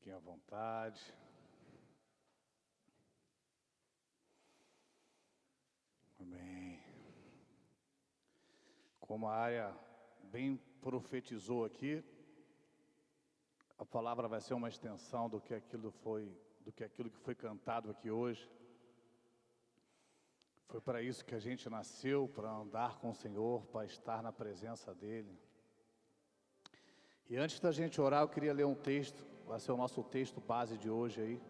Fiquem à vontade. Amém. Como a área bem profetizou aqui, a palavra vai ser uma extensão do que aquilo que foi cantado aqui hoje. Foi para isso que a gente nasceu, para andar com o Senhor, para estar na presença dEle. E antes da gente orar, eu queria ler um texto, vai ser o nosso texto base de hoje aí.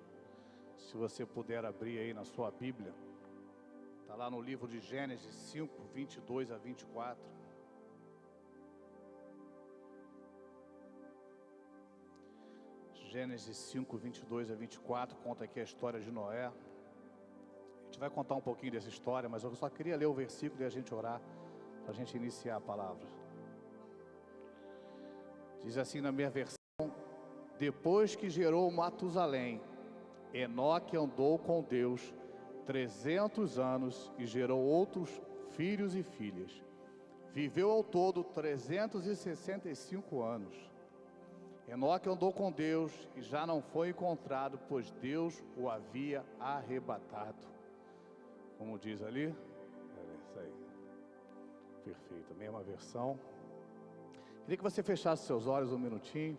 Se você puder abrir aí na sua Bíblia. Está lá no livro de Gênesis 5, 22 a 24. Gênesis 5, 22 a 24, conta aqui a história de Noé. A gente vai contar um pouquinho dessa história, mas eu só queria ler o versículo e a gente orar, para a gente iniciar a palavra. Diz assim na minha versão: depois que gerou Matusalém, Enoque andou com Deus 300 anos e gerou outros filhos e filhas. Viveu ao todo 365 anos. Enoque andou com Deus e já não foi encontrado, pois Deus o havia arrebatado. Como diz ali, é isso aí. Perfeito, a mesma versão. Queria que você fechasse seus olhos um minutinho.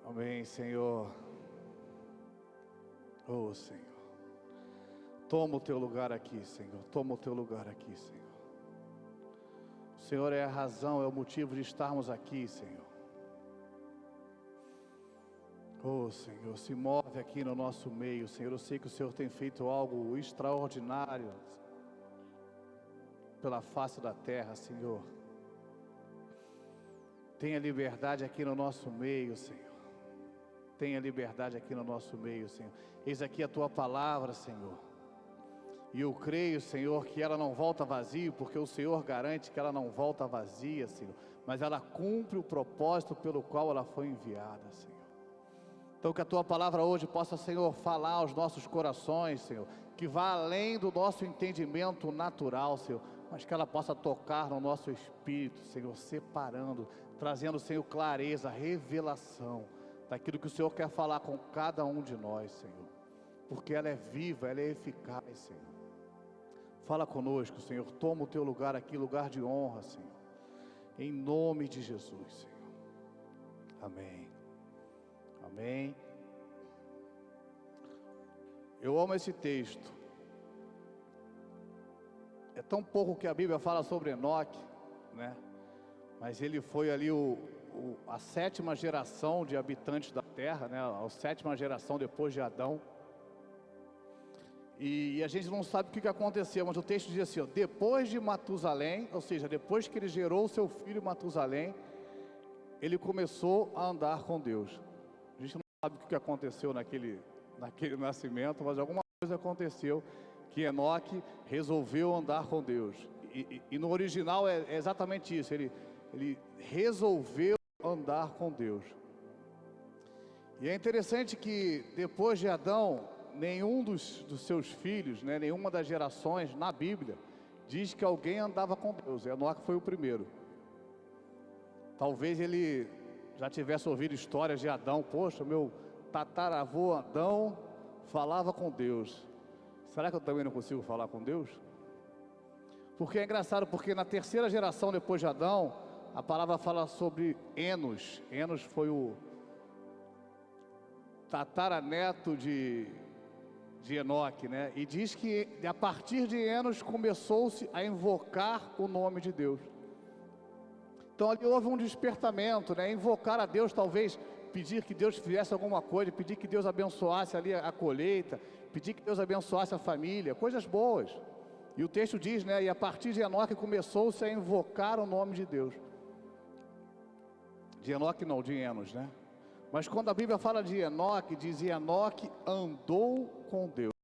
Amém, Senhor. Oh, Senhor. Toma o teu lugar aqui, Senhor. Toma o teu lugar aqui, Senhor. O Senhor é a razão, é o motivo de estarmos aqui, Senhor. Oh, Senhor, se move aqui no nosso meio, Senhor. Eu sei que o Senhor tem feito algo extraordinário pela face da terra, Senhor. Tenha liberdade aqui no nosso meio, Senhor. Tenha liberdade aqui no nosso meio, Senhor. Eis aqui a tua palavra, Senhor. E eu creio, Senhor, que ela não volta vazia, porque o Senhor garante que ela não volta vazia, Senhor. Mas ela cumpre o propósito pelo qual ela foi enviada, Senhor. Então que a tua palavra hoje possa, Senhor, falar aos nossos corações, Senhor. Que vá além do nosso entendimento natural, Senhor. Mas que ela possa tocar no nosso espírito, Senhor, separando, trazendo, Senhor, clareza, revelação daquilo que o Senhor quer falar com cada um de nós, Senhor. Porque ela é viva, ela é eficaz, Senhor. Fala conosco, Senhor. Toma o teu lugar aqui, lugar de honra, Senhor. Em nome de Jesus, Senhor. Amém. Amém. Eu amo esse texto. É tão pouco que a Bíblia fala sobre Enoque, né? Mas ele foi ali a sétima geração de habitantes da terra, né? A sétima geração depois de Adão. E a gente não sabe o que aconteceu, mas o texto diz assim, ó, depois de Matusalém, ou seja, depois que ele gerou o seu filho Matusalém, ele começou a andar com Deus. A gente não sabe o que aconteceu naquele nascimento, mas alguma coisa aconteceu que Enoque resolveu andar com Deus. E no original é exatamente isso, ele resolveu andar com Deus. E é interessante que depois de Adão, nenhum dos seus filhos, né, nenhuma das gerações na Bíblia diz que alguém andava com Deus. Enoque foi o primeiro. Talvez ele já tivesse ouvido histórias de Adão. Poxa, meu tataravô Adão falava com Deus. Será que eu também não consigo falar com Deus? Porque é engraçado, porque na terceira geração depois de Adão, a palavra fala sobre Enos. Enos foi o tataraneto de Enoque, né? E diz que a partir de Enos começou-se a invocar o nome de Deus. Então ali houve um despertamento, né? Invocar a Deus, talvez pedir que Deus fizesse alguma coisa, pedir que Deus abençoasse ali a colheita, pedir que Deus abençoasse a família, coisas boas. E o texto diz, né? E a partir de Enoque começou-se a invocar o nome de Deus. De Enoque não, de Enos, né? Mas quando a Bíblia fala de Enoque, diz Enoque andou com Deus.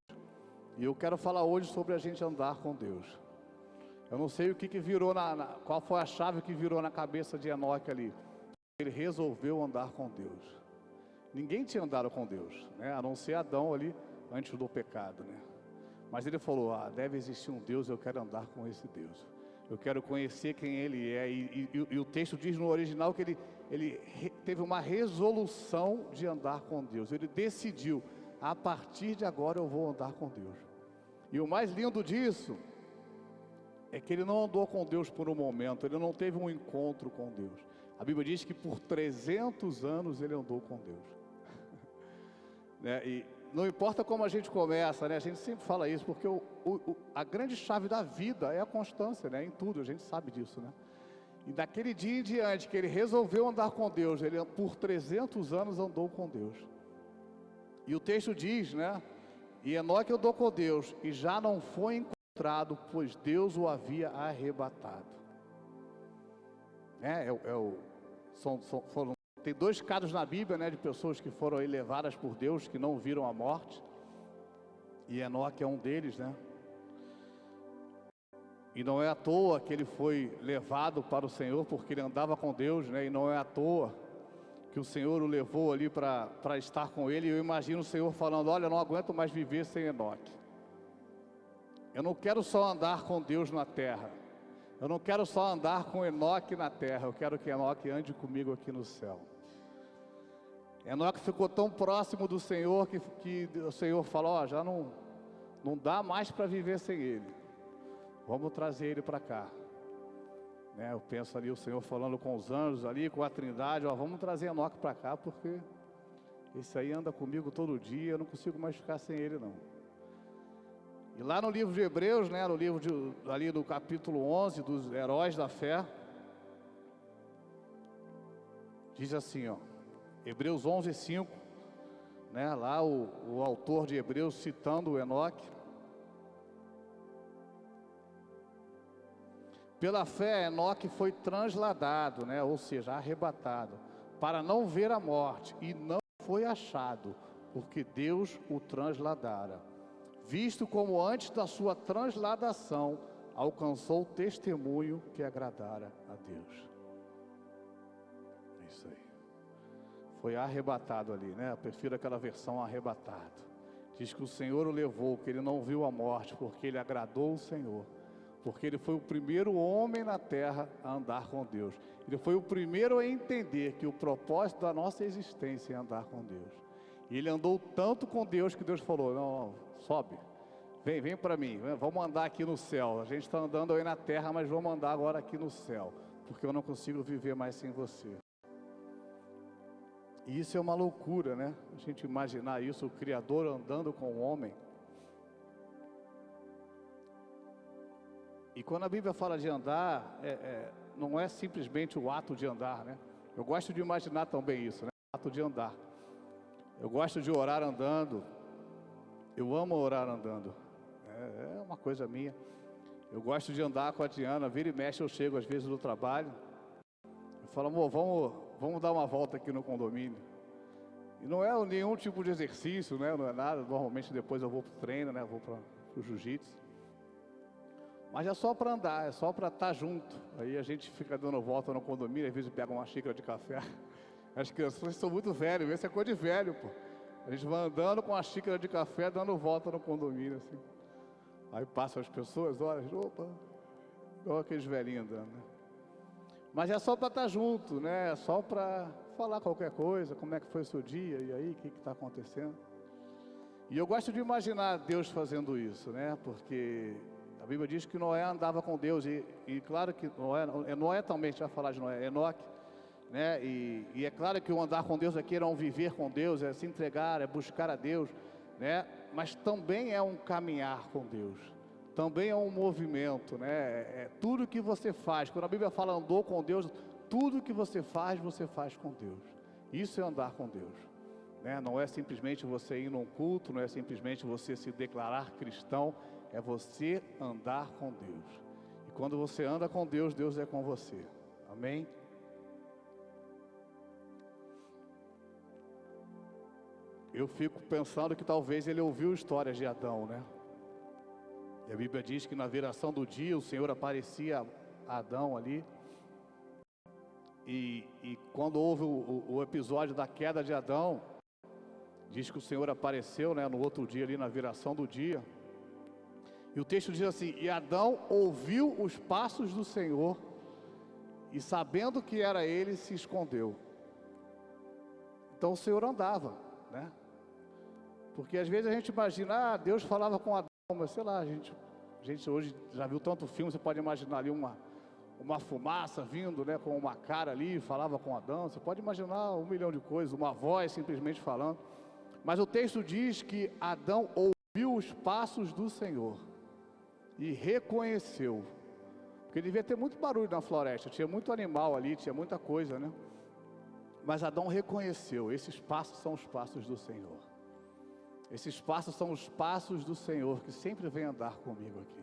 E eu quero falar hoje sobre a gente andar com Deus. Eu não sei o que virou, qual foi a chave que virou na cabeça de Enoque ali. Ele resolveu andar com Deus. Ninguém tinha andado com Deus, né? A não ser Adão ali, antes do pecado, né? Mas ele falou, deve existir um Deus, eu quero andar com esse Deus. Eu quero conhecer quem Ele é. E o texto diz no original que ele teve uma resolução de andar com Deus. Ele decidiu, a partir de agora eu vou andar com Deus. E o mais lindo disso é que ele não andou com Deus por um momento, ele não teve um encontro com Deus. A Bíblia diz que por 300 anos ele andou com Deus. Né? E não importa como a gente começa, né? A gente sempre fala isso, porque a grande chave da vida é a constância, né? Em tudo, a gente sabe disso, né? E daquele dia em diante que ele resolveu andar com Deus, ele por 300 anos andou com Deus. E o texto diz, né? E Enoque andou com Deus e já não foi encontrado, pois Deus o havia arrebatado. Tem 2 casos na Bíblia, né, de pessoas que foram levadas por Deus, que não viram a morte. E Enoque é um deles, né? E não é à toa que ele foi levado para o Senhor, porque ele andava com Deus, né? E não é à toa que o Senhor o levou ali para estar com ele. E eu imagino o Senhor falando: olha, eu não aguento mais viver sem Enoque. Eu não quero só andar com Deus na terra. Eu não quero só andar com Enoque na terra. Eu quero que Enoque ande comigo aqui no céu. Enoque ficou tão próximo do Senhor que o Senhor falou: ó, já não dá mais para viver sem ele. Vamos trazer ele para cá. Né, eu penso ali o Senhor falando com os anjos ali, com a Trindade: ó, vamos trazer Enoque para cá, porque esse aí anda comigo todo dia, eu não consigo mais ficar sem ele não. E lá no livro de Hebreus, né, no livro ali do capítulo 11, dos heróis da fé, diz assim, ó, Hebreus 11, 5, né, lá o autor de Hebreus citando o Enoque: pela fé Enoque foi transladado, né, ou seja, arrebatado, para não ver a morte, e não foi achado, porque Deus o transladara, visto como antes da sua transladação alcançou o testemunho que agradara a Deus. É isso aí. Foi arrebatado ali, né? Eu prefiro aquela versão arrebatado. Diz que o Senhor o levou, que ele não viu a morte, porque ele agradou o Senhor. Porque ele foi o primeiro homem na terra a andar com Deus. Ele foi o primeiro a entender que o propósito da nossa existência é andar com Deus. E ele andou tanto com Deus que Deus falou: não, sobe, vem para mim, vamos andar aqui no céu. A gente está andando aí na terra, mas vamos andar agora aqui no céu, porque eu não consigo viver mais sem você. E isso é uma loucura, né? A gente imaginar isso, o Criador andando com o homem. E quando a Bíblia fala de andar, não é simplesmente o ato de andar, né? Eu gosto de imaginar também isso, né? O ato de andar. Eu gosto de orar andando. Eu amo orar andando. É uma coisa minha. Eu gosto de andar com a Diana. Vira e mexe, eu chego às vezes do trabalho. Eu falo: amor, vamos dar uma volta aqui no condomínio. E não é nenhum tipo de exercício, né? Não é nada. Normalmente depois eu vou para o treino, né? Eu vou para o jiu-jitsu. Mas é só para andar, é só para estar junto. Aí a gente fica dando volta no condomínio, às vezes pega uma xícara de café. As crianças são muito velhas, esse é coisa de velho, pô. A gente vai andando com uma xícara de café, dando volta no condomínio, assim. Aí passam as pessoas, olha, opa, igual aqueles velhinhos andando, né? Mas é só para estar junto, né? É só para falar qualquer coisa, como é que foi o seu dia, e aí, o que está acontecendo? E eu gosto de imaginar Deus fazendo isso, né? Porque a Bíblia diz que Noé andava com Deus, e claro que Noé também, a gente vai falar de Noé, Enoque, né? E é claro que o andar com Deus aqui era um viver com Deus, é se entregar, é buscar a Deus, né? Mas também é um caminhar com Deus, também é um movimento, né? É tudo que você faz. Quando a Bíblia fala andou com Deus, tudo que você faz com Deus. Isso é andar com Deus, né? Não é simplesmente você ir num culto, não é simplesmente você se declarar cristão, é você andar com Deus. E quando você anda com Deus, Deus é com você. Amém? Eu fico pensando que talvez ele ouviu histórias de Adão, né? E a Bíblia diz que na viração do dia o Senhor aparecia a Adão ali. E quando houve o episódio da queda de Adão, diz que o Senhor apareceu, né, no outro dia ali na viração do dia. E o texto diz assim: e Adão ouviu os passos do Senhor, e sabendo que era ele, se escondeu. Então o Senhor andava, né? Porque às vezes a gente imagina, Deus falava com Adão, mas sei lá, a gente hoje já viu tanto filme, você pode imaginar ali uma fumaça vindo, né, com uma cara ali, falava com Adão, você pode imaginar 1 milhão de coisas, uma voz simplesmente falando. Mas o texto diz que Adão ouviu os passos do Senhor e reconheceu, porque devia ter muito barulho na floresta, tinha muito animal ali, tinha muita coisa, né? Mas Adão reconheceu, esses passos são os passos do Senhor. Esses passos são os passos do Senhor, que sempre vem andar comigo aqui.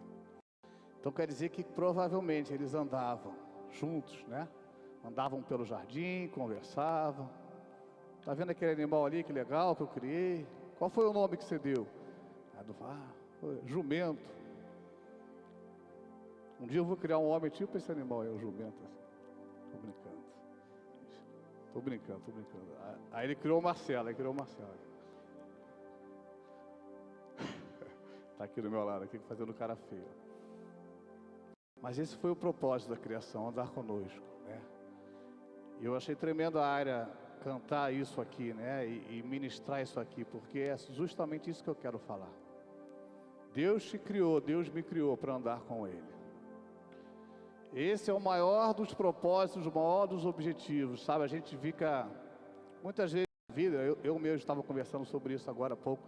Então quer dizer que provavelmente eles andavam juntos, né? Andavam pelo jardim, conversavam. Está vendo aquele animal ali, que legal, que eu criei? Qual foi o nome que você deu? Jumento. Um dia eu vou criar um homem tipo esse animal aí, o jumento. Estou brincando. Aí ele criou o Marcelo, Está aqui do meu lado, aqui fazendo cara feia. Mas esse foi o propósito da criação, andar conosco, né? E eu achei tremendo a área cantar isso aqui, né? E ministrar isso aqui, porque é justamente isso que eu quero falar. Deus te criou, Deus me criou para andar com Ele. Esse é o maior dos propósitos, o maior dos objetivos, sabe? A gente fica, muitas vezes na vida, eu mesmo estava conversando sobre isso agora há pouco,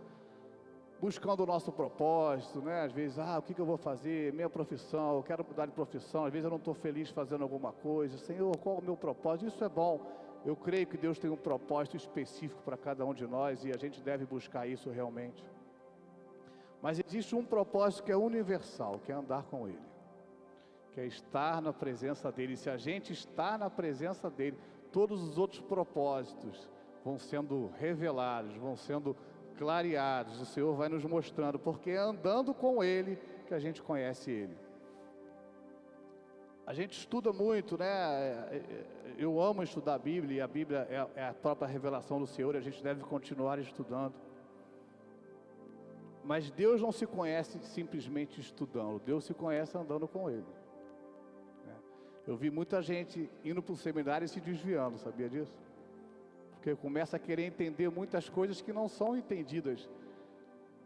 buscando o nosso propósito, né? Às vezes, o que eu vou fazer? Minha profissão, eu quero mudar de profissão, às vezes eu não estou feliz fazendo alguma coisa. Senhor, qual é o meu propósito? Isso é bom. Eu creio que Deus tem um propósito específico para cada um de nós e a gente deve buscar isso realmente. Mas existe um propósito que é universal, que é andar com Ele, que é estar na presença dEle. E se a gente está na presença dEle, todos os outros propósitos vão sendo revelados, vão sendo clareados. O Senhor vai nos mostrando, porque é andando com Ele que a gente conhece Ele. A gente estuda muito, né? Eu amo estudar a Bíblia, e a Bíblia é a própria revelação do Senhor, e a gente deve continuar estudando. Mas Deus não se conhece simplesmente estudando, Deus se conhece andando com Ele. Eu vi muita gente indo para o seminário e se desviando, sabia disso? Porque começa a querer entender muitas coisas que não são entendidas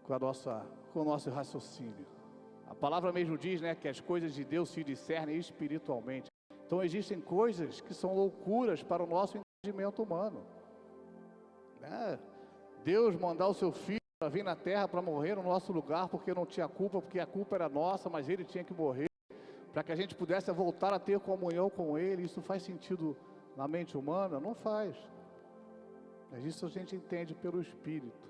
com o nosso raciocínio. A palavra mesmo diz, né, que as coisas de Deus se discernem espiritualmente. Então existem coisas que são loucuras para o nosso entendimento humano, né? Deus mandar o seu filho para vir na terra para morrer no nosso lugar porque não tinha culpa, porque a culpa era nossa, mas ele tinha que morrer para que a gente pudesse voltar a ter comunhão com Ele. Isso faz sentido na mente humana? Não faz. Mas isso a gente entende pelo Espírito.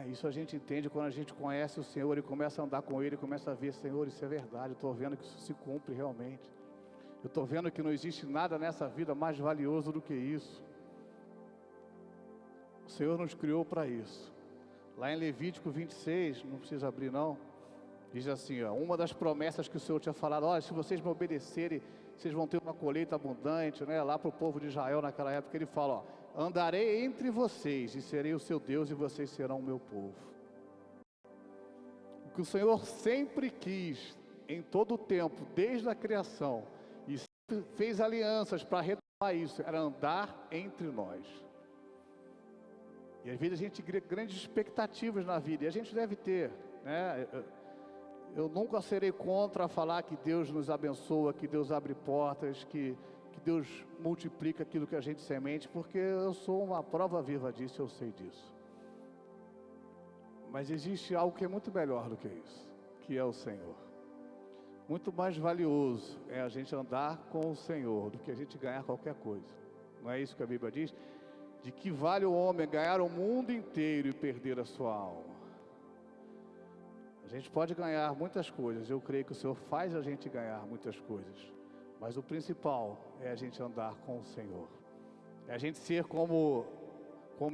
Isso a gente entende quando a gente conhece o Senhor e começa a andar com Ele, começa a ver, Senhor, isso é verdade, eu estou vendo que isso se cumpre realmente. Eu estou vendo que não existe nada nessa vida mais valioso do que isso. O Senhor nos criou para isso. Lá em Levítico 26, não precisa abrir não, diz assim, uma das promessas que o Senhor tinha falado, olha, se vocês me obedecerem, vocês vão ter uma colheita abundante, né? Lá para o povo de Israel naquela época, ele fala, andarei entre vocês e serei o seu Deus e vocês serão o meu povo. O que o Senhor sempre quis, em todo o tempo, desde a criação, e sempre fez alianças para retomar isso, era andar entre nós. E às vezes a gente cria grandes expectativas na vida, e a gente deve ter, né? Eu nunca serei contra falar que Deus nos abençoa, que Deus abre portas, que Deus multiplica aquilo que a gente semente, porque eu sou uma prova viva disso, eu sei disso. Mas existe algo que é muito melhor do que isso, que é o Senhor. Muito mais valioso é a gente andar com o Senhor do que a gente ganhar qualquer coisa. Não é isso que a Bíblia diz? De que vale o homem ganhar o mundo inteiro e perder a sua alma? A gente pode ganhar muitas coisas, eu creio que o Senhor faz a gente ganhar muitas coisas, mas o principal é a gente andar com o Senhor, é a gente ser como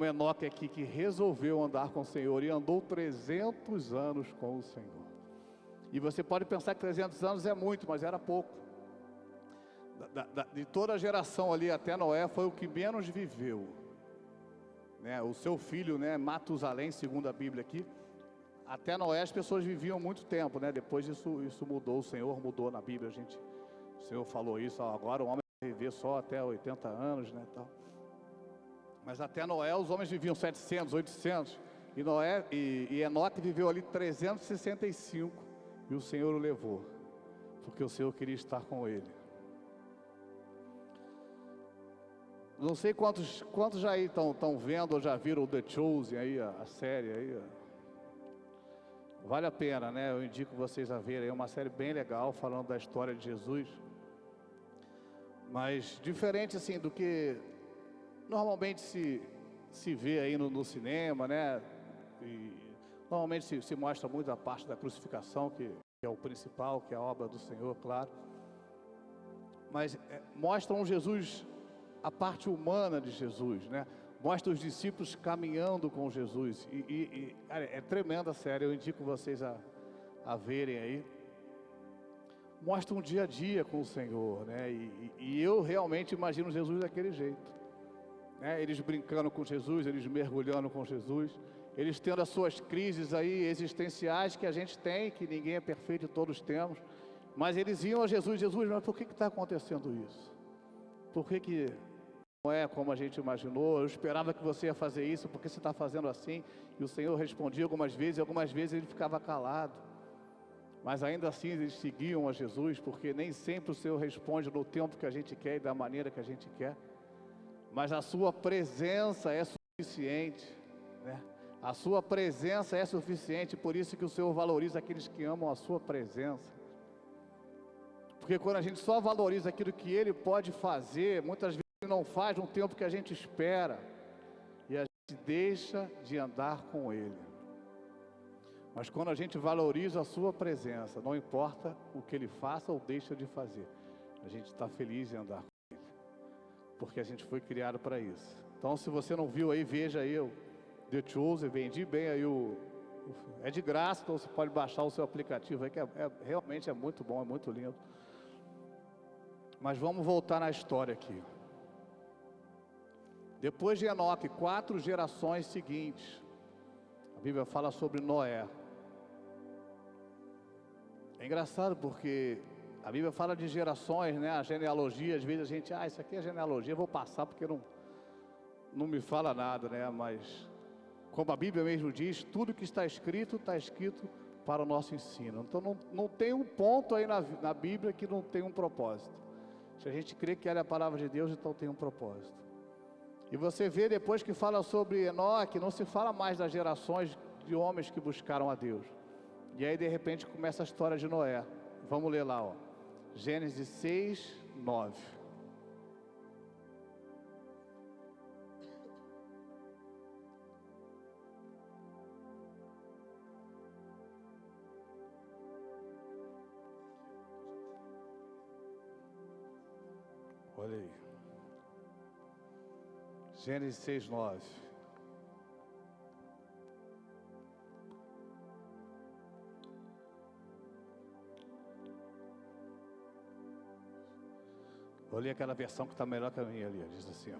Enoque aqui, que resolveu andar com o Senhor e andou 300 anos com o Senhor. E você pode pensar que 300 anos é muito, mas era pouco. De toda a geração ali até Noé, foi o que menos viveu, né? O seu filho, né, Matusalém, segundo a Bíblia aqui, até Noé as pessoas viviam muito tempo, né? Depois isso mudou, o Senhor mudou na Bíblia, o Senhor falou isso, ó, agora o homem vai viver só até 80 anos, né? Tal. Mas até Noé os homens viviam 700, 800, e Enoque viveu ali 365, e o Senhor o levou, porque o Senhor queria estar com ele. Não sei quantos já aí estão vendo ou já viram o The Chosen aí, a série aí. Vale a pena, né? Eu indico vocês a verem. É uma série bem legal, falando da história de Jesus. Mas diferente assim do que normalmente se vê aí no cinema, né? E normalmente se mostra muito a parte da crucificação, que é o principal, que é a obra do Senhor, claro. Mas mostra um Jesus, a parte humana de Jesus, né? Mostra os discípulos caminhando com Jesus. Cara, é tremenda a série, eu indico vocês a verem aí. Mostra um dia a dia com o Senhor, né? E eu realmente imagino Jesus daquele jeito, né? Eles brincando com Jesus, eles mergulhando com Jesus, eles tendo as suas crises aí existenciais que a gente tem, que ninguém é perfeito, todos temos. Mas eles iam a Jesus, mas por que está acontecendo isso? Por que não é como a gente imaginou? Eu esperava que você ia fazer isso, por que você está fazendo assim? E o Senhor respondia algumas vezes ele ficava calado. Mas ainda assim eles seguiam a Jesus, porque nem sempre o Senhor responde no tempo que a gente quer e da maneira que a gente quer. Mas a sua presença é suficiente, né? A sua presença é suficiente, por isso que o Senhor valoriza aqueles que amam a sua presença. Porque quando a gente só valoriza aquilo que Ele pode fazer, muitas vezes Ele não faz no tempo que a gente espera, e a gente deixa de andar com Ele. Mas quando a gente valoriza a sua presença, não importa o que Ele faça ou deixa de fazer, a gente está feliz em andar com Ele, porque a gente foi criado para isso. Então, se você não viu aí, veja aí o The Chosen, vendi bem aí é de graça, então você pode baixar o seu aplicativo aí, que realmente é muito bom, é muito lindo. Mas vamos voltar na história aqui. Depois de Enoque, 4 gerações seguintes, a Bíblia fala sobre Noé. É engraçado porque a Bíblia fala de gerações, né? A genealogia, às vezes a gente, isso aqui é genealogia, eu vou passar porque não me fala nada, né? Mas, como a Bíblia mesmo diz, tudo que está escrito para o nosso ensino. Então não tem um ponto aí na Bíblia que não tem um propósito. Se a gente crê que ela é a palavra de Deus, então tem um propósito. E você vê depois que fala sobre Enoque, não se fala mais das gerações de homens que buscaram a Deus. E aí de repente começa a história de Noé. Vamos ler lá, ó. Gênesis 6, 9. Olha aí. Gênesis 6, 9. Vou ler aquela versão que está melhor que a minha ali. Diz assim, ó.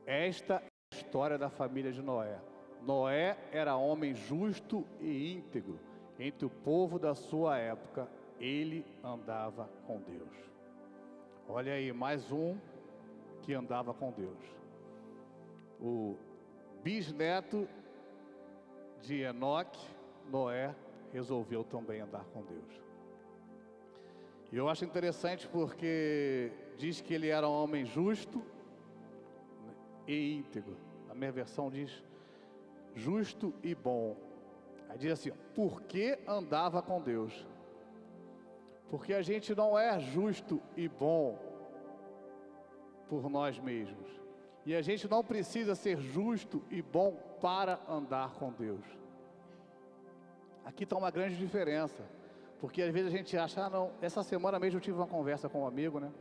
Esta é a história da família de Noé. Noé era homem justo e íntegro. Entre o povo da sua época, ele andava com Deus. Olha aí, mais um que andava com Deus. O bisneto de Enoque, Noé, resolveu também andar com Deus. E eu acho interessante porque diz que ele era um homem justo e íntegro. A minha versão diz justo e bom. Aí diz assim, por que andava com Deus? Porque a gente não é justo e bom por nós mesmos. E a gente não precisa ser justo e bom para andar com Deus. Aqui está uma grande diferença. Porque às vezes a gente acha, não, essa semana mesmo eu tive uma conversa com um amigo, né?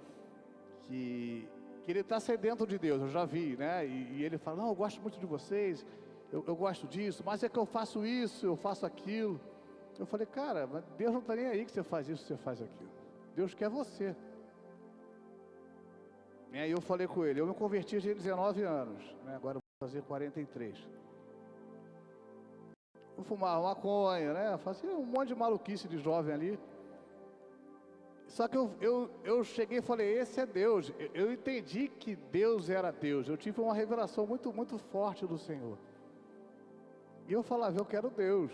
Que ele está sedento de Deus, eu já vi, né? E ele fala, não, eu gosto muito de vocês, eu gosto disso, mas é que eu faço isso, eu faço aquilo. Eu falei, cara, mas Deus não está nem aí que você faz isso, você faz aquilo. Deus quer você. E aí eu falei com ele, eu me converti de 19 anos, né? Agora eu vou fazer 43. eu fumava maconha, né? Fazia um monte de maluquice de jovem ali. Só que eu cheguei e falei, esse é Deus. Eu entendi que Deus era Deus. Eu tive uma revelação muito, muito forte do Senhor. E eu falava, eu quero Deus.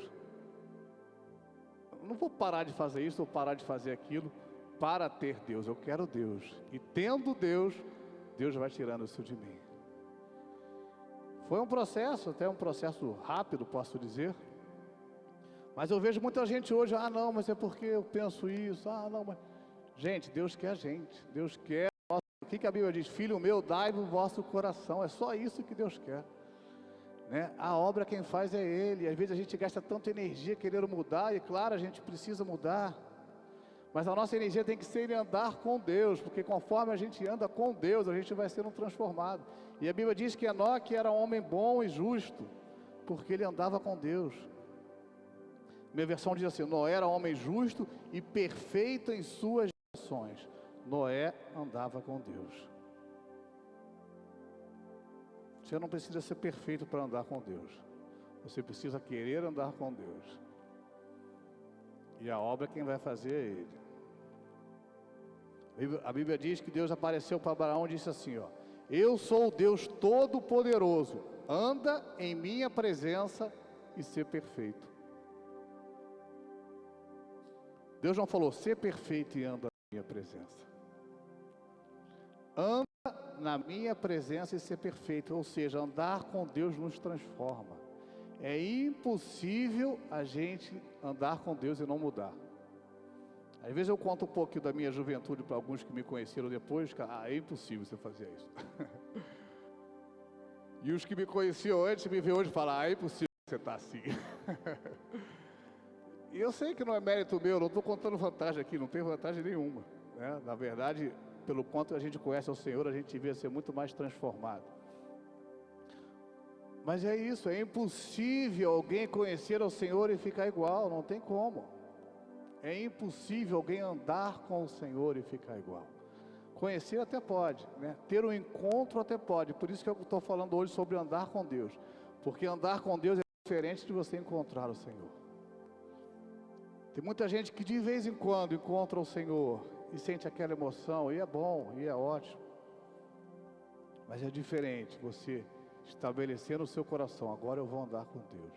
Eu não vou parar de fazer isso ou parar de fazer aquilo para ter Deus. Eu quero Deus. E tendo Deus, Deus vai tirando isso de mim. Foi um processo, até um processo rápido, posso dizer. Mas eu vejo muita gente hoje, não, mas é porque eu penso isso, não, mas... Gente, Deus quer a gente, Deus quer, o que a Bíblia diz? Filho meu, dai-me o vosso coração, é só isso que Deus quer, né? A obra quem faz é Ele. Às vezes a gente gasta tanta energia querendo mudar, e claro, a gente precisa mudar, mas a nossa energia tem que ser em andar com Deus, porque conforme a gente anda com Deus, a gente vai sendo transformado. E a Bíblia diz que Enoque era um homem bom e justo, porque ele andava com Deus. Minha versão diz assim, Noé era homem justo e perfeito em suas ações. Noé andava com Deus. Você não precisa ser perfeito para andar com Deus. Você precisa querer andar com Deus. E a obra quem vai fazer é Ele. A Bíblia diz que Deus apareceu para Abraão e disse assim, eu sou o Deus Todo-Poderoso, anda em minha presença e ser perfeito. Deus não falou, ser perfeito e anda na minha presença. Anda na minha presença e ser perfeito, ou seja, andar com Deus nos transforma. É impossível a gente andar com Deus e não mudar. Às vezes eu conto um pouquinho da minha juventude para alguns que me conheceram depois, é impossível você fazer isso. E os que me conheciam antes, me veem hoje e falam, é impossível você estar assim. E eu sei que não é mérito meu, não estou contando vantagem aqui, não tem vantagem nenhuma, né? Na verdade, pelo quanto a gente conhece o Senhor, a gente devia ser muito mais transformado. Mas é isso, é impossível alguém conhecer o Senhor e ficar igual, não tem como. É impossível alguém andar com o Senhor e ficar igual. Conhecer até pode, né? Ter um encontro até pode, por isso que eu estou falando hoje sobre andar com Deus. Porque andar com Deus é diferente de você encontrar o Senhor. Tem muita gente que de vez em quando encontra o Senhor e sente aquela emoção, e é bom, e é ótimo. Mas é diferente você estabelecer no seu coração, agora eu vou andar com Deus.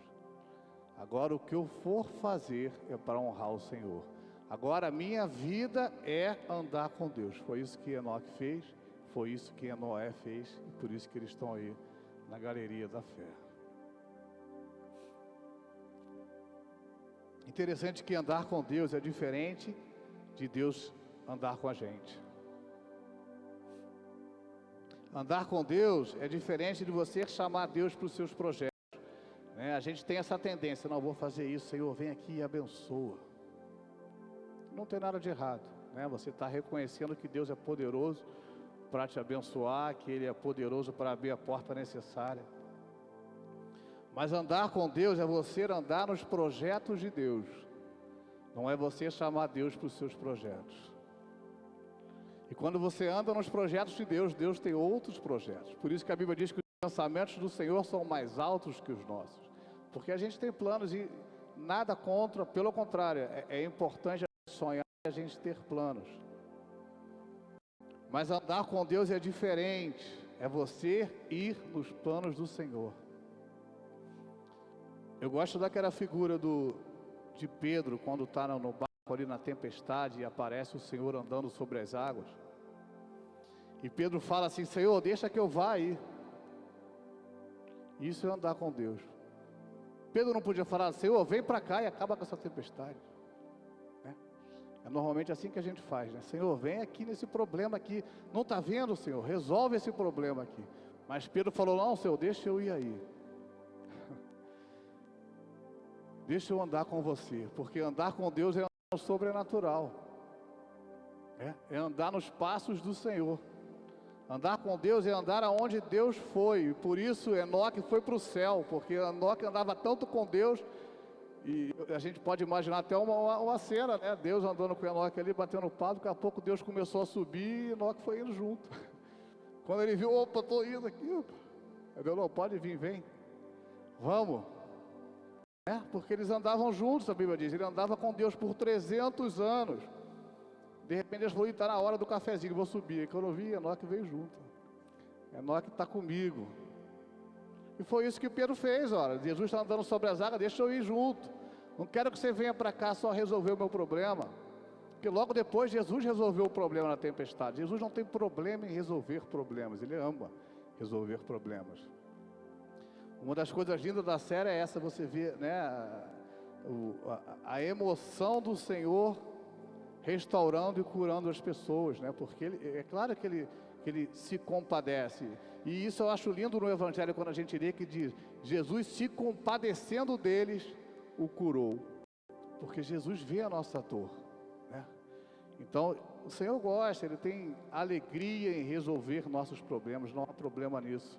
Agora o que eu for fazer é para honrar o Senhor. Agora a minha vida é andar com Deus. Foi isso que Enoque fez, foi isso que Noé fez, e por isso que eles estão aí na galeria da fé. Interessante que andar com Deus é diferente de Deus andar com a gente. Andar com Deus é diferente de você chamar Deus para os seus projetos, né? A gente tem essa tendência, não, vou fazer isso, Senhor, vem aqui e abençoa. Não tem nada de errado, né? Você está reconhecendo que Deus é poderoso para te abençoar, que Ele é poderoso para abrir a porta necessária. Mas andar com Deus é você andar nos projetos de Deus. Não é você chamar Deus para os seus projetos. E quando você anda nos projetos de Deus, Deus tem outros projetos. Por isso que a Bíblia diz que os pensamentos do Senhor são mais altos que os nossos. Porque a gente tem planos e nada contra, pelo contrário, é importante a gente sonhar e a gente ter planos. Mas andar com Deus é diferente. É você ir nos planos do Senhor. Eu gosto daquela figura de Pedro, quando está no barco ali na tempestade e aparece o Senhor andando sobre as águas. E Pedro fala assim, Senhor, deixa que eu vá aí. Isso é andar com Deus. Pedro não podia falar, Senhor, vem para cá e acaba com essa tempestade. É normalmente assim que a gente faz, né? Senhor, vem aqui nesse problema aqui. Não está vendo, Senhor? Resolve esse problema aqui. Mas Pedro falou, não, Senhor, deixa eu ir aí. Deixa eu andar com você, porque andar com Deus é andar no sobrenatural, é andar nos passos do Senhor. Andar com Deus é andar aonde Deus foi, e por isso Enoque foi para o céu, porque Enoque andava tanto com Deus, e a gente pode imaginar até uma cena, né? Deus andando com Enoque ali, batendo papo, daqui a pouco Deus começou a subir, e Enoque foi indo junto. Quando ele viu, opa, estou indo aqui, Deus, não, pode vir, vem, vamos. Porque eles andavam juntos, a Bíblia diz, ele andava com Deus por 300 anos. De repente eles falaram, está na hora do cafezinho, vou subir. E quando eu vi, Enoque veio junto. Enoque está comigo. E foi isso que Pedro fez, olha, Jesus está andando sobre as águas, deixa eu ir junto. Não quero que você venha para cá só resolver o meu problema. Porque logo depois Jesus resolveu o problema na tempestade. Jesus não tem problema em resolver problemas, ele ama resolver problemas. Uma das coisas lindas da série é essa, você vê, né, a emoção do Senhor restaurando e curando as pessoas, né, porque é claro que ele se compadece, e isso eu acho lindo no Evangelho, quando a gente lê que diz, Jesus se compadecendo deles, o curou, porque Jesus vê a nossa dor, né, então o Senhor gosta, Ele tem alegria em resolver nossos problemas, não há problema nisso.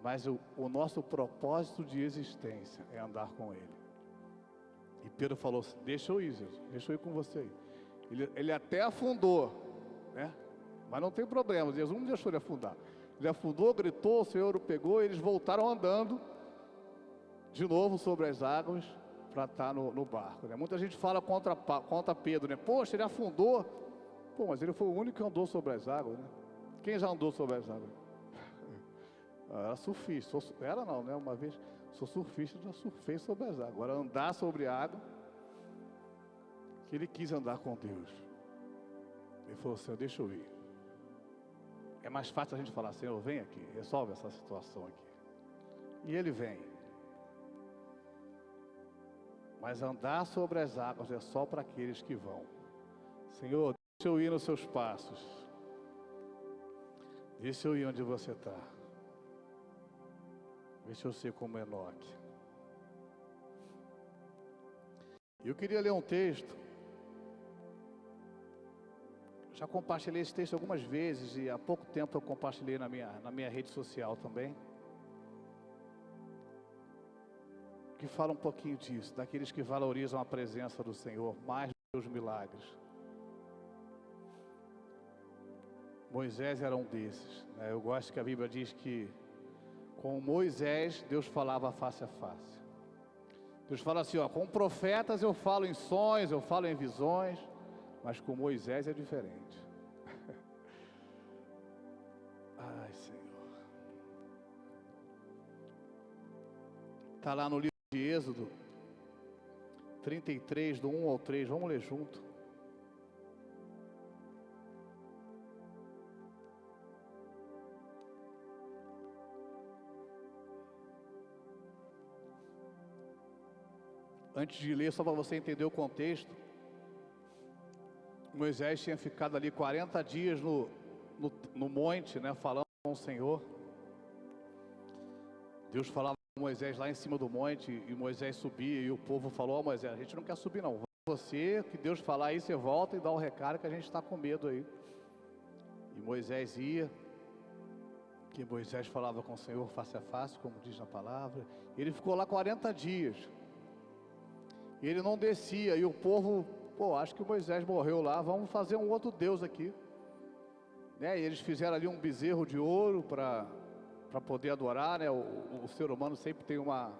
Mas o nosso propósito de existência é andar com Ele. E Pedro falou assim, deixa eu ir, Jesus, deixa eu ir com você. Ele até afundou, né? Mas não tem problema, Jesus não deixou ele afundar. Ele afundou, gritou, o Senhor o pegou, e eles voltaram andando de novo sobre as águas para estar no barco, né? Muita gente fala contra Pedro, né? Poxa, ele afundou. Pô, mas ele foi o único que andou sobre as águas, né? Quem já andou sobre as águas? Era surfista, era não, né? Uma vez, sou surfista, já surfei sobre as águas. Agora andar sobre a água, que ele quis andar com Deus. Ele falou, Senhor, deixa eu ir. É mais fácil a gente falar, Senhor, vem aqui, resolve essa situação aqui. E ele vem. Mas andar sobre as águas é só para aqueles que vão. Senhor, deixa eu ir nos seus passos. Deixa eu ir onde você está. Deixa eu ser como Enoque. Eu queria ler um texto. Já compartilhei esse texto algumas vezes e há pouco tempo eu compartilhei na minha rede social também. Que fala um pouquinho disso, daqueles que valorizam a presença do Senhor mais do que os milagres. Moisés era um desses, né? Eu gosto que a Bíblia diz que com Moisés, Deus falava face a face. Deus fala assim, ó, com profetas eu falo em sonhos, eu falo em visões, mas com Moisés é diferente. Ai, Senhor. Está lá no livro de Êxodo 33, do 1 ao 3, vamos ler junto. Antes de ler, só para você entender o contexto, Moisés tinha ficado ali 40 dias no monte, né, falando com o Senhor. Deus falava com Moisés lá em cima do monte, e Moisés subia, e o povo falou, ó, Moisés, a gente não quer subir não, você, que Deus falar aí, você volta e dá o recado que a gente está com medo aí. E Moisés ia, que Moisés falava com o Senhor face a face, como diz na palavra, ele ficou lá 40 dias, e ele não descia, e o povo, pô, acho que Moisés morreu lá, vamos fazer um outro Deus aqui, né? E eles fizeram ali um bezerro de ouro para poder adorar, né? O ser humano sempre tem uma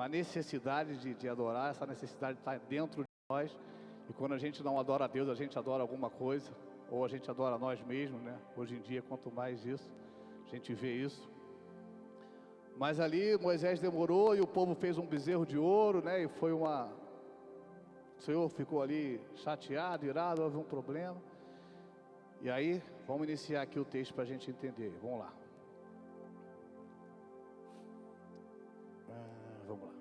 necessidade de adorar, essa necessidade está dentro de nós, e quando a gente não adora a Deus, a gente adora alguma coisa, ou a gente adora nós mesmos, né? Hoje em dia, quanto mais isso, a gente vê isso. Mas ali Moisés demorou e o povo fez um bezerro de ouro, né? E foi o Senhor ficou ali chateado, irado, houve um problema. E aí, vamos iniciar aqui o texto para a gente entender. Vamos lá. Vamos lá.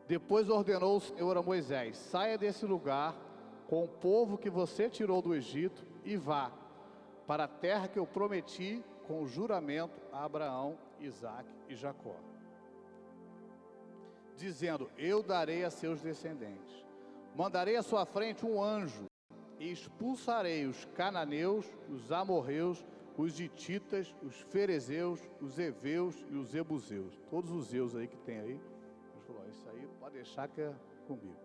Depois ordenou o Senhor a Moisés: saia desse lugar com o povo que você tirou do Egito e vá para a terra que eu prometi com juramento a Abraão, Isaque e Jacó, dizendo: eu darei a seus descendentes, mandarei à sua frente um anjo, e expulsarei os cananeus, os amorreus, os hititas, os ferezeus, os heveus e os jebuseus. Todos os zeus aí que tem aí. Deus falou: isso aí pode deixar que é comigo.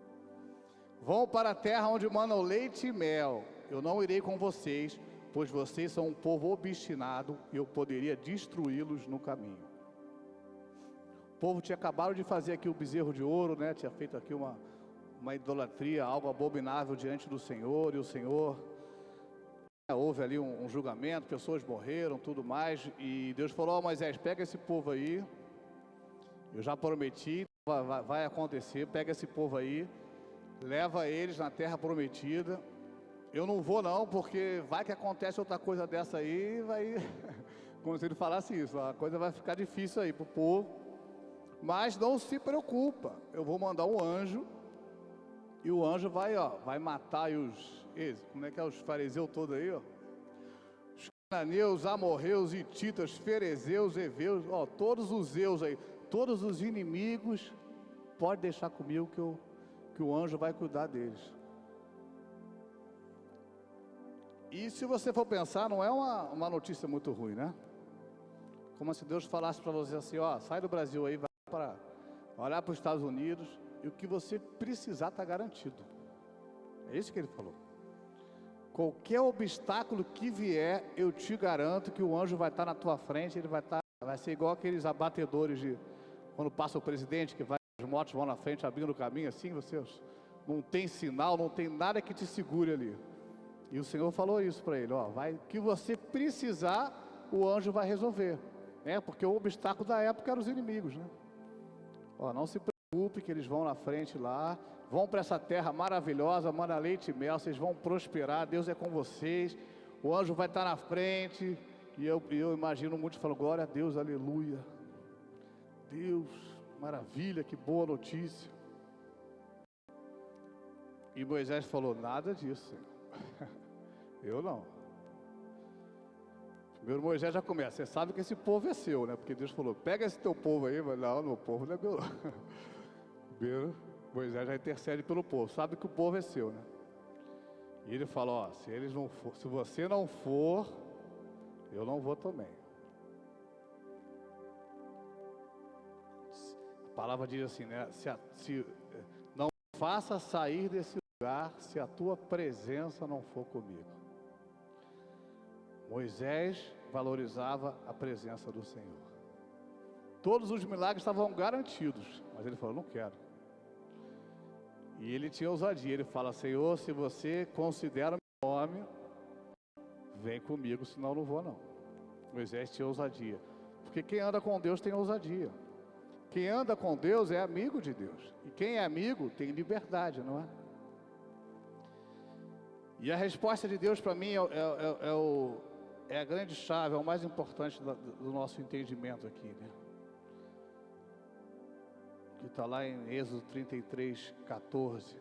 Vão para a terra onde manam leite e mel. Eu não irei com vocês, pois vocês são um povo obstinado e eu poderia destruí-los no caminho. povo tinha acabado de fazer aqui o bezerro de ouro, né? Tinha feito aqui uma idolatria, algo abominável diante do Senhor, e o Senhor, houve ali um julgamento, pessoas morreram, tudo mais, e Deus falou: Moisés, pega esse povo aí, eu já prometi, vai acontecer, pega esse povo aí, leva eles na terra prometida. Eu não vou não, porque vai que acontece outra coisa dessa aí, vai, como se ele falasse isso, a coisa vai ficar difícil aí para o povo, mas não se preocupa, eu vou mandar um anjo, e o anjo vai matar aí os fariseus todos aí, os cananeus, amorreus, hititas, ferezeus, heveus, todos os zeus aí, todos os inimigos, pode deixar comigo que o anjo vai cuidar deles. E se você for pensar, não é uma notícia muito ruim, né? Como se Deus falasse para você assim, sai do Brasil aí, vai para olhar para os Estados Unidos, e o que você precisar está garantido. É isso que ele falou. Qualquer obstáculo que vier, eu te garanto que o anjo vai estar na tua frente, ele vai ser igual aqueles abatedores de quando passa o presidente, que as motos vão na frente abrindo o caminho assim, você não tem sinal, não tem nada que te segure ali. E o Senhor falou isso para ele, que você precisar, o anjo vai resolver, né? Porque o obstáculo da época eram os inimigos, né? Não se preocupe que eles vão na frente lá, vão para essa terra maravilhosa, mana leite e mel, vocês vão prosperar, Deus é com vocês, o anjo vai estar na frente, e eu imagino muitos falando, glória a Deus, aleluia, Deus, maravilha, que boa notícia. E Moisés falou, nada disso, Senhor. Eu não. Primeiro Moisés já começa, você sabe que esse povo é seu, né? Porque Deus falou, pega esse teu povo aí, mas não, meu povo não é meu. Primeiro Moisés já intercede pelo povo, sabe que o povo é seu, né? E ele fala, se você não for, eu não vou também. A palavra diz assim, né? Não faça sair desse lugar se a tua presença não for comigo. Moisés valorizava a presença do Senhor. Todos os milagres estavam garantidos, mas ele falou, não quero. E ele tinha ousadia, ele fala, Senhor, se você considera meu nome, vem comigo, senão eu não vou não. Moisés tinha ousadia, porque quem anda com Deus tem ousadia. Quem anda com Deus é amigo de Deus, e quem é amigo tem liberdade, não é? E a resposta de Deus para mim é a grande chave, é o mais importante do nosso entendimento aqui, né? Que está lá em Êxodo 33, 14.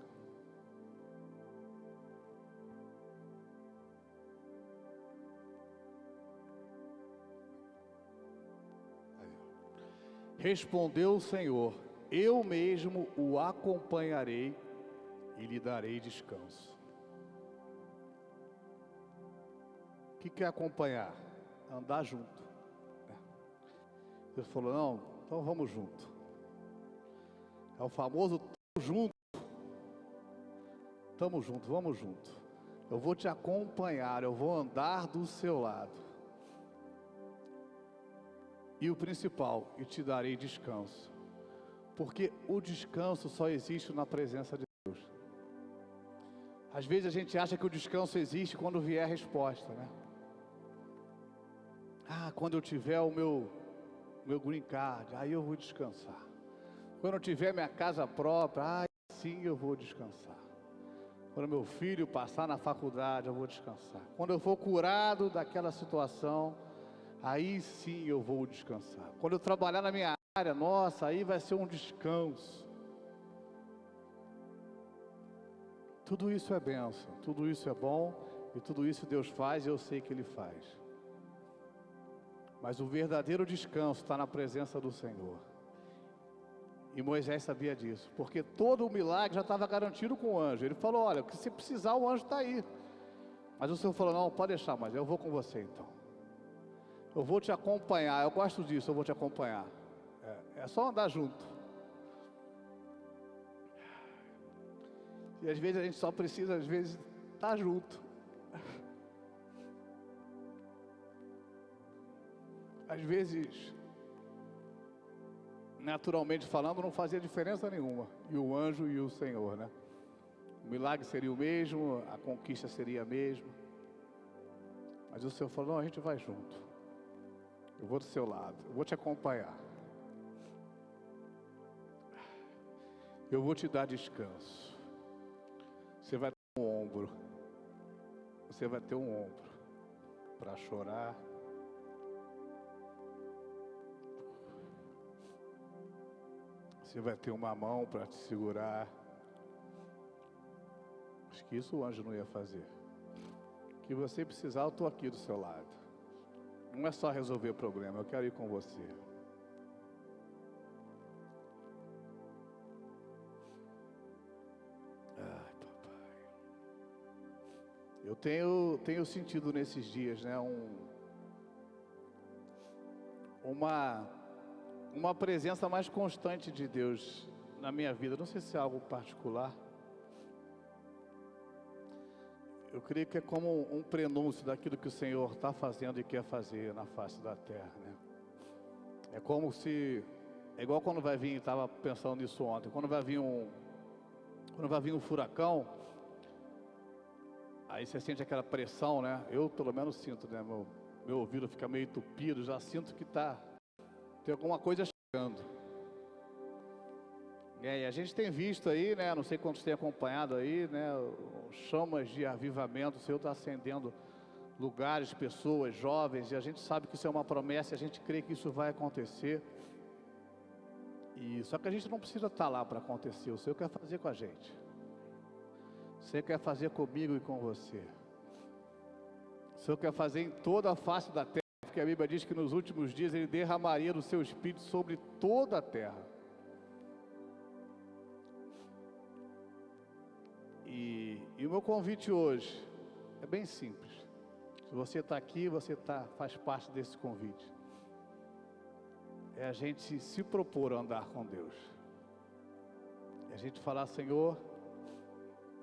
Respondeu o Senhor, eu mesmo o acompanharei e lhe darei descanso. O que é acompanhar? Andar junto. Deus falou, não, então vamos junto. É o famoso tamo junto. Tamo junto, vamos junto. Eu vou te acompanhar, eu vou andar do seu lado. E o principal, e te darei descanso. Porque o descanso só existe na presença de Deus. Às vezes a gente acha que o descanso existe quando vier a resposta, né? Quando eu tiver o meu green card, aí eu vou descansar. Quando eu tiver minha casa própria, sim eu vou descansar. Quando meu filho passar na faculdade, eu vou descansar. Quando eu for curado daquela situação, aí sim eu vou descansar. Quando eu trabalhar na minha área, nossa, aí vai ser um descanso. Tudo isso é bênção, tudo isso é bom, e tudo isso Deus faz, e eu sei que Ele faz. Mas o verdadeiro descanso está na presença do Senhor. E Moisés sabia disso, porque todo o milagre já estava garantido com o anjo. Ele falou, olha, se precisar o anjo está aí. Mas o Senhor falou, não, pode deixar, mas eu vou com você então. Eu vou te acompanhar, eu gosto disso, eu vou te acompanhar. É só andar junto. E às vezes a gente só precisa, estar junto. Às vezes, naturalmente falando, não fazia diferença nenhuma. E o anjo e o Senhor, né? O milagre seria o mesmo, a conquista seria a mesma. Mas o Senhor falou, não, a gente vai junto. Eu vou do seu lado, eu vou te acompanhar. Eu vou te dar descanso. Você vai ter um ombro. Você vai ter um ombro para chorar. Você vai ter uma mão para te segurar. Acho que isso o anjo não ia fazer. O que você precisar, eu estou aqui do seu lado. Não é só resolver o problema, eu quero ir com você. Ai, papai. Eu tenho sentido nesses dias, né, uma presença mais constante de Deus na minha vida. Não sei se é algo particular. Eu creio que é como um prenúncio daquilo que o Senhor está fazendo e quer fazer na face da terra, né? É como se, é igual quando vai vir, estava pensando nisso ontem, quando vai vir um furacão, aí você sente aquela pressão, né? Eu pelo menos sinto, né? Meu ouvido fica meio entupido, já sinto que tem alguma coisa chegando. E a gente tem visto aí, né? Não sei quantos têm acompanhado aí, né? Chamas de avivamento, o Senhor está acendendo lugares, pessoas, jovens, e a gente sabe que isso é uma promessa, e a gente crê que isso vai acontecer. Só que a gente não precisa estar lá para acontecer, o Senhor quer fazer com a gente. O Senhor quer fazer comigo e com você. O Senhor quer fazer em toda a face da terra, porque a Bíblia diz que nos últimos dias Ele derramaria do seu Espírito sobre toda a terra. E o meu convite hoje é bem simples. Se você está aqui, faz parte desse convite. É a gente se propor a andar com Deus. É a gente falar, Senhor,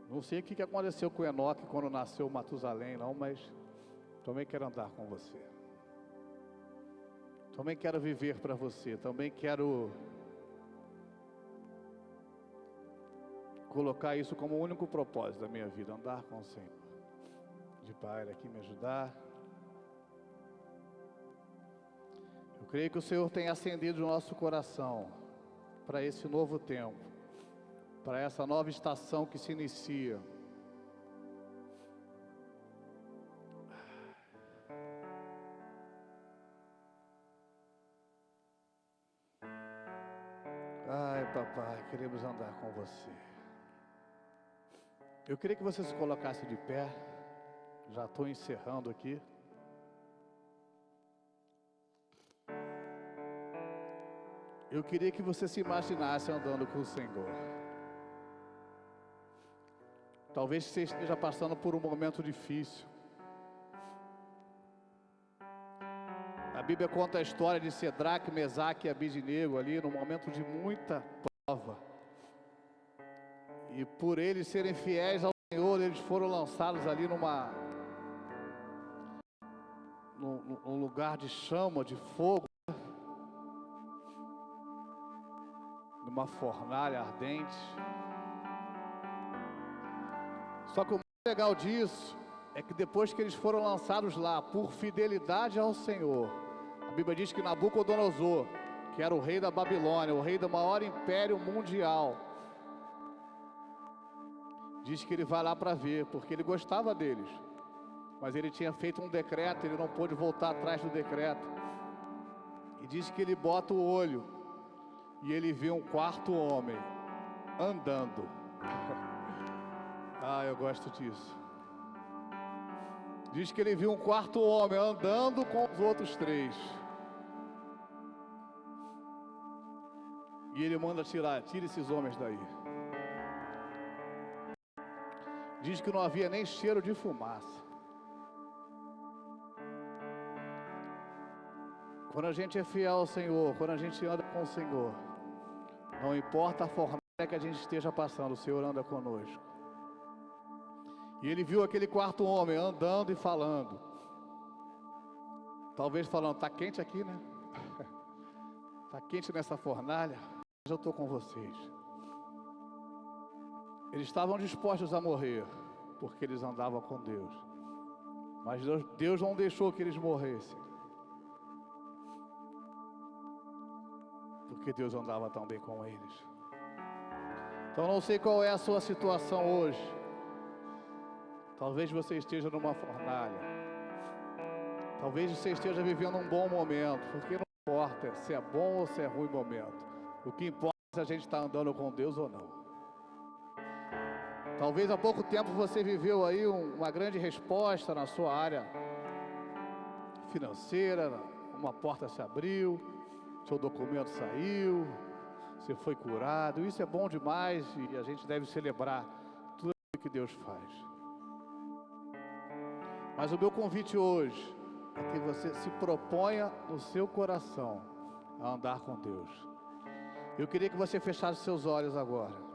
não sei o que aconteceu com Enoque quando nasceu Matusalém, não, mas também quero andar com você. Também quero viver para você. Também quero colocar isso como o único propósito da minha vida, andar com o Senhor. De Pai, aqui me ajudar. Eu creio que o Senhor tem acendido o nosso coração para esse novo tempo, para essa nova estação que se inicia. Ai, papai, queremos andar com você. Eu queria que você se colocasse de pé. Já estou encerrando aqui. Eu queria que você se imaginasse andando com o Senhor. Talvez você esteja passando por um momento difícil. A Bíblia conta a história de Sedraque, Mesaque e Abidnego ali num momento de muita prova. E por eles serem fiéis ao Senhor, eles foram lançados ali num lugar de chama, de fogo, numa fornalha ardente. Só que o mais legal disso é que depois que eles foram lançados lá, por fidelidade ao Senhor, a Bíblia diz que Nabucodonosor, que era o rei da Babilônia, o rei do maior império mundial, diz que ele vai lá para ver, porque ele gostava deles, mas ele tinha feito um decreto, ele não pôde voltar atrás do decreto. E diz que ele bota o olho e ele vê um quarto homem andando. Ah, eu gosto disso. Diz que ele viu um quarto homem andando com os outros três. E ele manda tira esses homens daí. Diz que não havia nem cheiro de fumaça. Quando a gente é fiel ao Senhor, quando a gente anda com o Senhor, não importa a fornalha que a gente esteja passando, o Senhor anda conosco. E ele viu aquele quarto homem andando e falando. Talvez falando, tá quente aqui, né? Está quente nessa fornalha, mas eu estou com vocês. Eles estavam dispostos a morrer, porque eles andavam com Deus. Mas Deus não deixou que eles morressem, porque Deus andava também com eles. Então não sei qual é a sua situação hoje. Talvez você esteja numa fornalha. Talvez você esteja vivendo um bom momento, porque não importa se é bom ou se é ruim momento. O que importa é se a gente está andando com Deus ou não. Talvez há pouco tempo você viveu aí uma grande resposta na sua área financeira, uma porta se abriu, seu documento saiu, você foi curado. Isso é bom demais e a gente deve celebrar tudo o que Deus faz. Mas o meu convite hoje é que você se proponha no seu coração a andar com Deus. Eu queria que você fechasse seus olhos agora.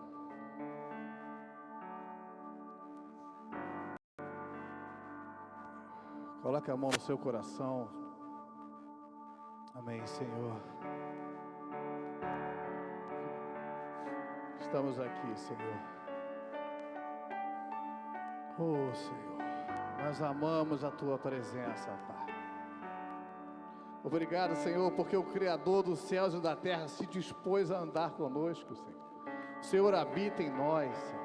Coloque a mão no seu coração. Amém, Senhor. Estamos aqui, Senhor. Oh, Senhor, nós amamos a Tua presença, Pai. Obrigado, Senhor, porque o Criador dos céus e da terra se dispôs a andar conosco, Senhor. O Senhor habita em nós, Senhor.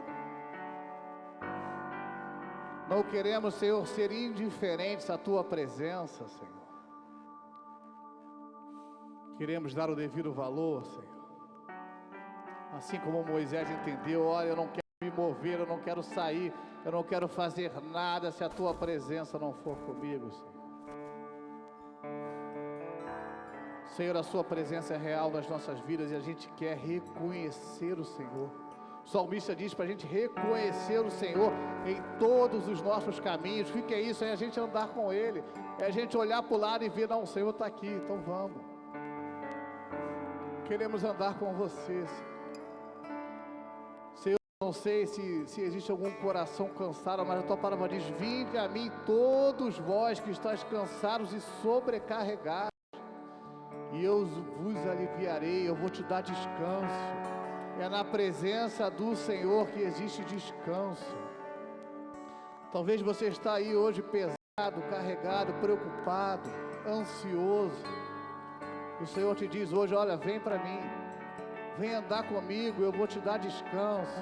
Não queremos, Senhor, ser indiferentes à Tua presença, Senhor. Queremos dar o devido valor, Senhor. Assim como Moisés entendeu, olha, eu não quero me mover, eu não quero sair, eu não quero fazer nada se a Tua presença não for comigo, Senhor. Senhor, a Sua presença é real nas nossas vidas e a gente quer reconhecer o Senhor. O salmista diz para a gente reconhecer o Senhor em todos os nossos caminhos. O que é isso? É a gente andar com Ele, é a gente olhar para o lado e ver, não, o Senhor está aqui, então vamos. Queremos andar com você, Senhor. Não sei se existe algum coração cansado, mas a Tua palavra diz: vinde a mim todos vós que estáis cansados e sobrecarregados, e eu vos aliviarei, eu vou te dar descanso. É na presença do Senhor que existe descanso. Talvez você está aí hoje pesado, carregado, preocupado, ansioso. E o Senhor te diz hoje: olha, vem para mim, vem andar comigo, eu vou te dar descanso.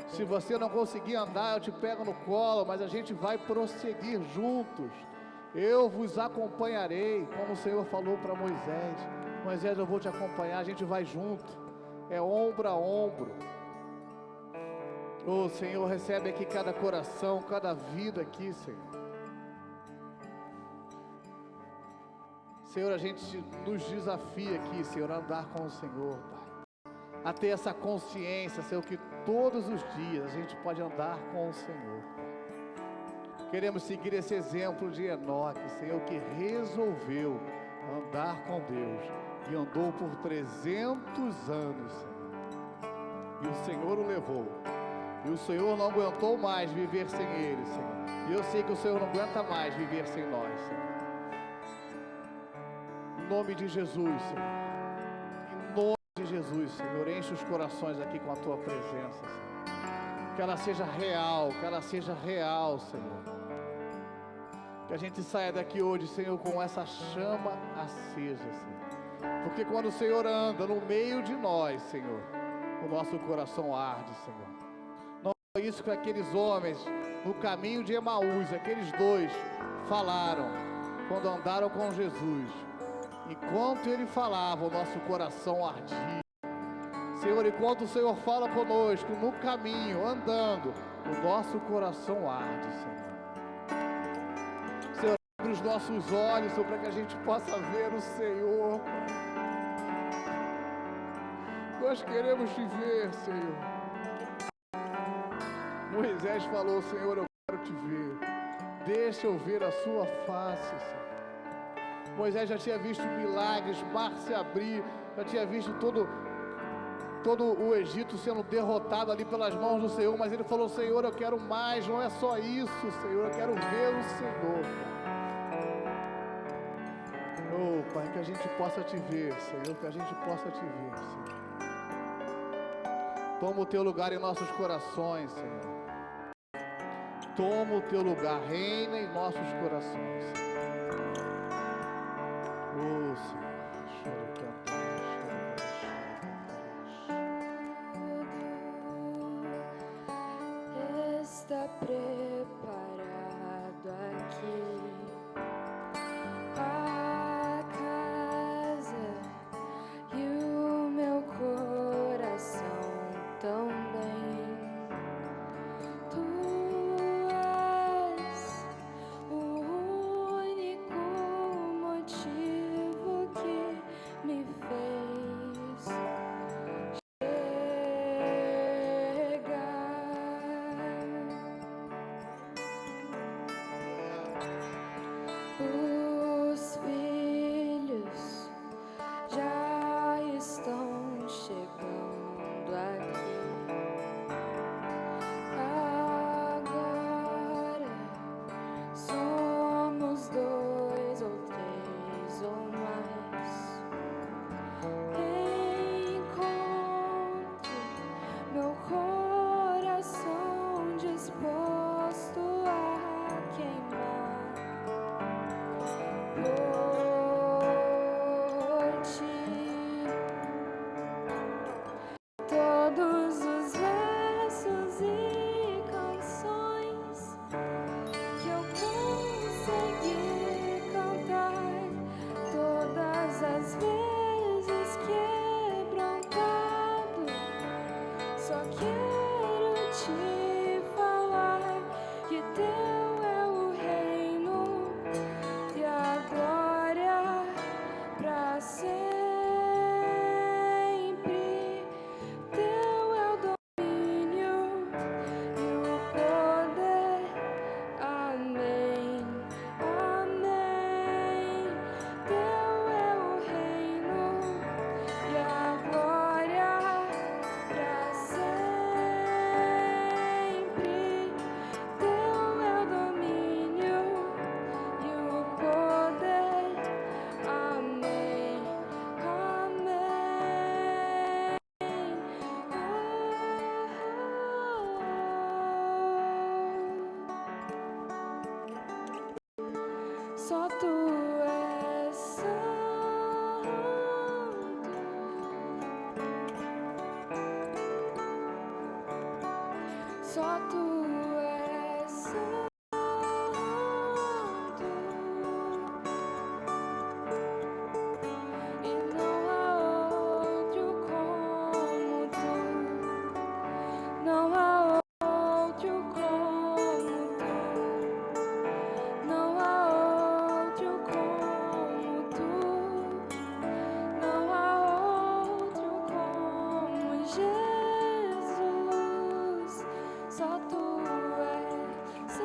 Se você não conseguir andar, eu te pego no colo, mas a gente vai prosseguir juntos. Eu vos acompanharei, como o Senhor falou para Moisés. Moisés, eu vou te acompanhar, a gente vai junto. É ombro a ombro. Oh, Senhor, recebe aqui cada coração, cada vida aqui, Senhor. Senhor, a gente nos desafia aqui, Senhor, a andar com o Senhor, Pai. A ter essa consciência, Senhor, que todos os dias a gente pode andar com o Senhor, Pai. Queremos seguir esse exemplo de Enoque, Senhor, que resolveu andar com Deus. E andou por 300 anos, Senhor. E o Senhor o levou. E o Senhor não aguentou mais viver sem ele, Senhor. E eu sei que o Senhor não aguenta mais viver sem nós, Senhor. Em nome de Jesus, Senhor. Em nome de Jesus, Senhor. Enche os corações aqui com a Tua presença, Senhor. Que ela seja real, que ela seja real, Senhor. Que a gente saia daqui hoje, Senhor, com essa chama acesa, Senhor. Porque quando o Senhor anda no meio de nós, Senhor, o nosso coração arde, Senhor. Não é isso que aqueles homens no caminho de Emaús, aqueles dois, falaram quando andaram com Jesus. Enquanto ele falava, o nosso coração ardia. Senhor, enquanto o Senhor fala conosco no caminho, andando, o nosso coração arde, Senhor. Senhor, abre os nossos olhos, Senhor, para que a gente possa ver o Senhor, Pai. Nós queremos te ver, Senhor. Moisés falou: Senhor, eu quero te ver. Deixa eu ver a sua face, Senhor. Moisés já tinha visto milagres, mar se abrir, já tinha visto todo o Egito sendo derrotado ali pelas mãos do Senhor, mas ele falou: Senhor, eu quero mais, não é só isso, Senhor, eu quero ver o Senhor. Oh, Pai, que a gente possa te ver, Senhor, que a gente possa te ver, Senhor. Toma o teu lugar em nossos corações, Senhor. Toma o teu lugar, reina em nossos corações, Senhor. Oh, Senhor. Está preparado aqui a casa e o meu coração também. Tu és o único motivo que me fez os filhos já estão chegando aqui. Agora somos 2 ou 3 ou mais. Encontre meu coração disposto a queimar por ti. Todos os versos e canções que eu consegui cantar, todas as vezes quebrantado, só quero te falar que teu é o reino e a glória pra sempre. Teu é o domínio e o poder. Amém, amém. Teu é o reino e a glória pra sempre. Teu é o domínio e o poder. Amém, amém. Só tu és santo. Só tu és santo. E não há outro como tu. Não há outro como tu. Não há outro como tu. Não há outro como Jesus. Só tu és santo.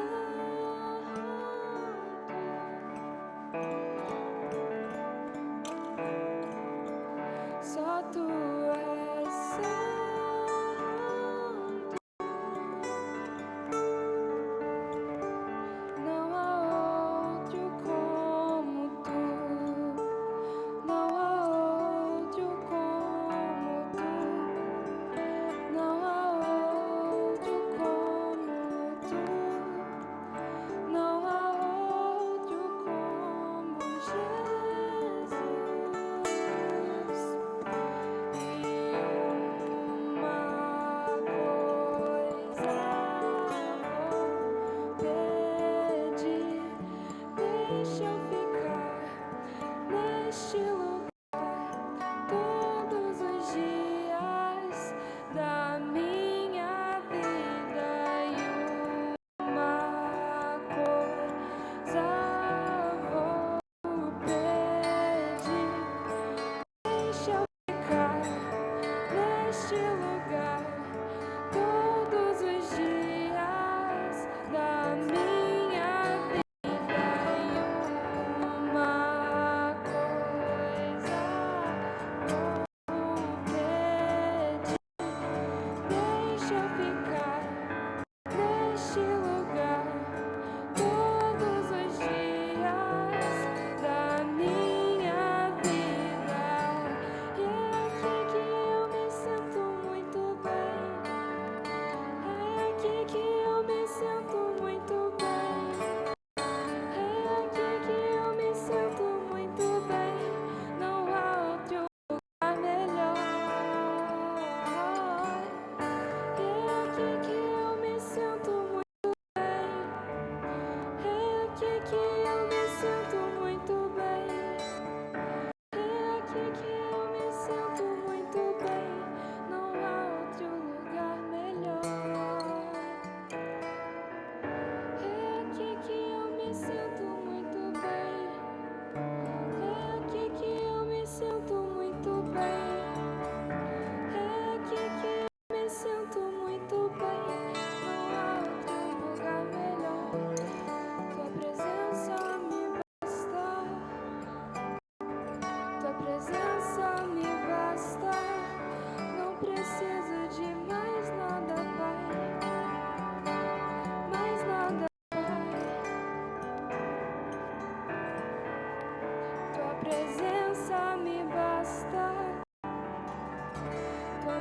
Só tu és santo. Não há outro como tu. Não há outro como tu. Não há outro como tu. Não há outro como Jesus.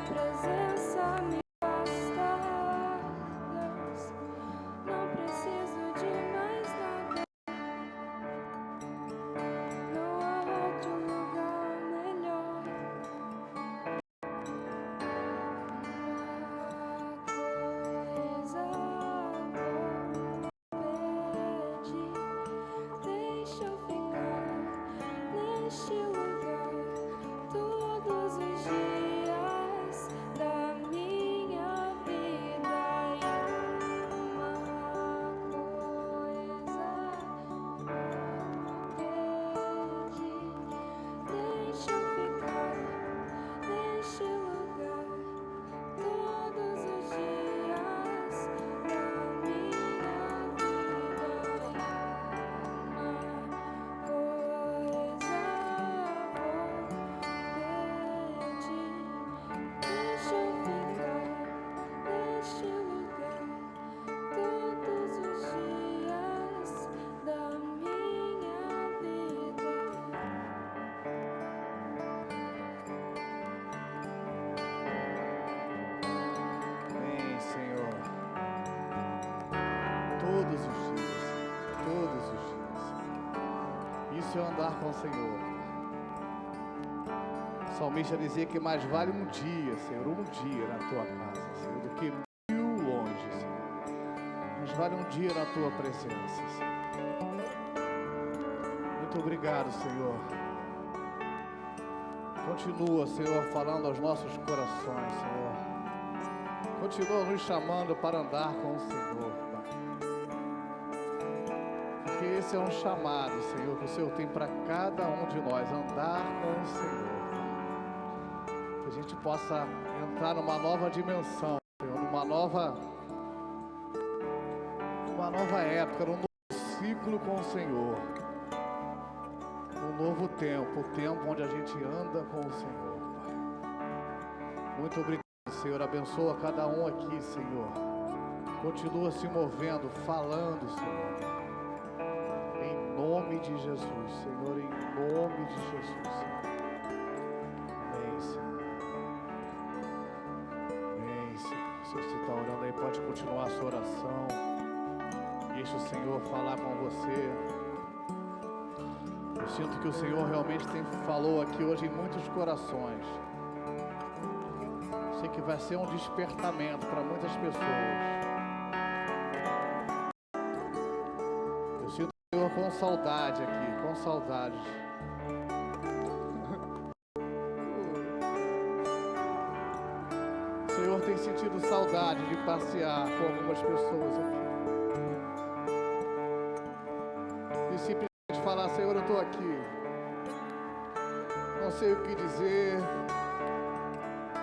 presença me basta, Deus. Não preciso de mais nada. Não há outro lugar melhor. Deixa eu ficar neste lugar todos os dias da minha vida. E uma coisa pedi, deixa eu ficar neste lugar todos os dias da minha vida. Deixa eu ficar neste lugar todos os dias da minha vida. Amém, Senhor. Todos os dias, todos os dias. Isso é andar com o Senhor. O salmista dizia que mais vale um dia, Senhor, um dia na tua casa, Senhor, do que 1000 longe, Senhor. Mais vale um dia na tua presença, Senhor. Muito obrigado, Senhor. Continua, Senhor, falando aos nossos corações, Senhor. Continua nos chamando para andar com o Senhor, Pai. Porque esse é um chamado, Senhor, que o Senhor tem para cada um de nós, andar com o Senhor. Que a gente possa entrar numa nova dimensão, Senhor, numa nova época, num novo ciclo com o Senhor. Um novo tempo, o tempo onde a gente anda com o Senhor, Pai. Muito obrigado, Senhor. Abençoa cada um aqui, Senhor. Continua se movendo, falando, Senhor. Em nome de Jesus, Senhor, em nome de Jesus, Senhor. Amém, Senhor. Amém, Senhor. Se você está orando aí, pode continuar a sua oração. Deixa o Senhor falar com você. Eu sinto que o Senhor realmente falou aqui hoje em muitos corações. Sei que vai ser um despertamento para muitas pessoas. Eu sinto o Senhor com saudade aqui, com saudade. O Senhor tem sentido saudade de passear com algumas pessoas aqui. E simplesmente falar, Senhor, eu estou aqui. Não sei o que dizer.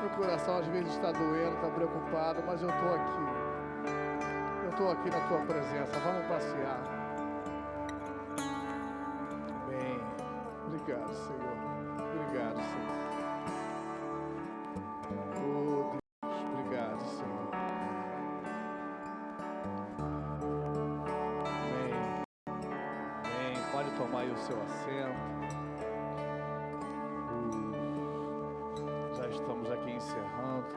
Meu coração às vezes está doendo, está preocupado, mas eu estou aqui. Eu estou aqui na tua presença. Vamos passear. Amém. Obrigado, Senhor. Obrigado, Senhor. Oh, Deus, obrigado, Senhor. Amém. Amém. Pode tomar aí o seu assento. Já estamos aqui encerrando.